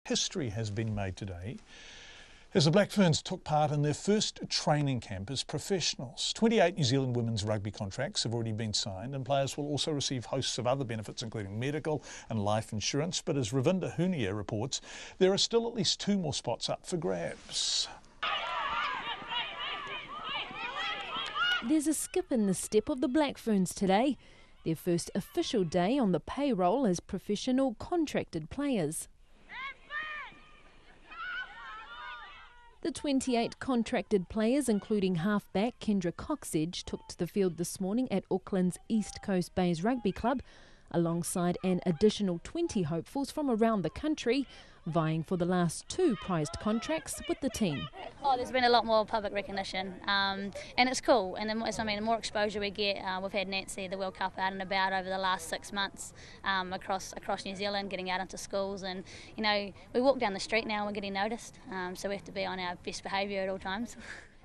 History has been made today as the Black Ferns took part in their first training camp as professionals. 28 New Zealand women's rugby contracts have already been signed, and players will also receive hosts of other benefits including medical and life insurance. But as Ravinder Hunia reports, there are still at least 2 more spots up for grabs. There's a skip in the step of the Black Ferns today, their first official day on the payroll as professional contracted players. The 28 contracted players, including halfback Kendra Coxedge, took to the field this morning at Auckland's East Coast Bays Rugby Club, alongside an additional 20 hopefuls from around the country, vying for the last 2 prized contracts with the team. There's been a lot more public recognition, and it's cool. And the more exposure we get, we've had Nancy, the World Cup, out and about over the last 6 months across New Zealand, getting out into schools. And we walk down the street now and we're getting noticed, so we have to be on our best behaviour at all times.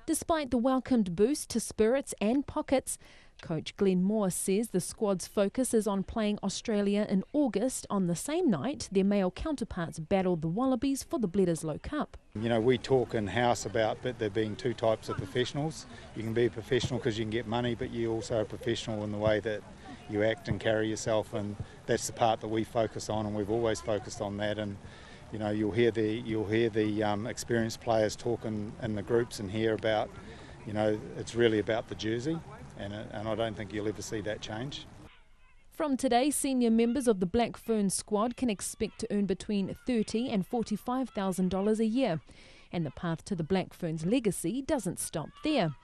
Despite the welcomed boost to spirits and pockets, Coach Glenn Moore says the squad's focus is on playing Australia in August, on the same night their male counterparts battled the Wallabies for the Bledisloe Cup. We talk in-house about there being 2 types of professionals. You can be a professional because you can get money, but you're also a professional in the way that you act and carry yourself, and that's the part that we focus on, and we've always focused on that. And you'll hear the experienced players talking in the groups and hear about, it's really about the jersey. And I don't think you'll ever see that change. From today, senior members of the Black Ferns squad can expect to earn between $30,000 and $45,000 a year. And the path to the Black Ferns legacy doesn't stop there.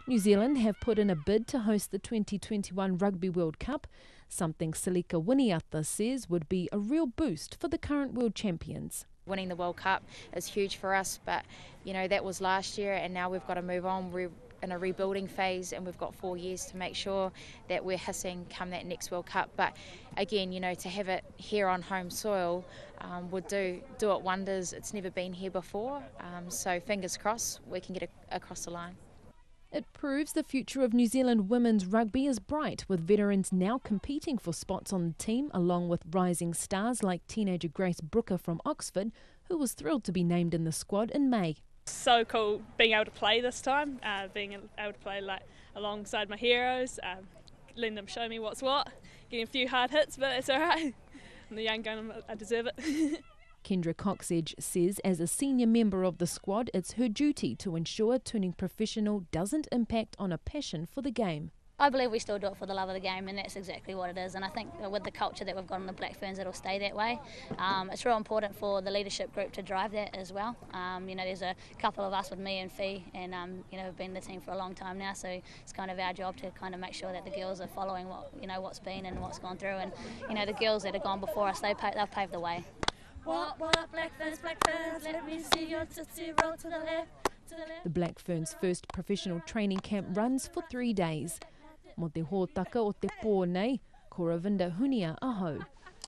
New Zealand have put in a bid to host the 2021 Rugby World Cup, something Silika Winiata says would be a real boost for the current world champions. Winning the World Cup is huge for us, but that was last year, and now we've got to move on. We're in a rebuilding phase, and we've got 4 years to make sure that we're hissing come that next World Cup. But again, to have it here on home soil would do it wonders. It's never been here before, so fingers crossed we can get it across the line. It proves the future of New Zealand women's rugby is bright, with veterans now competing for spots on the team, along with rising stars like teenager Grace Brooker from Oxford, who was thrilled to be named in the squad in May. So cool being able to play this time, being able to play alongside my heroes, letting them show me what's what, getting a few hard hits, but it's alright. I'm the young gun, I deserve it. Kendra Coxedge says as a senior member of the squad, it's her duty to ensure turning professional doesn't impact on a passion for the game. I believe we still do it for the love of the game, and that's exactly what it is. And I think with the culture that we've got on the Black Ferns, it'll stay that way. It's real important for the leadership group to drive that as well. There's a couple of us with me and Fee, and we've been in the team for a long time now, so it's kind of our job to kind of make sure that the girls are following what's been and what's gone through. And the girls that have gone before us, they've paved the way. What, Black Ferns, let me see your tootsie roll to the left, to the left. The Black Ferns' first professional training camp runs for 3 days. Mo te hōtaka o te pō nei, ko Ravinder Hunia aho.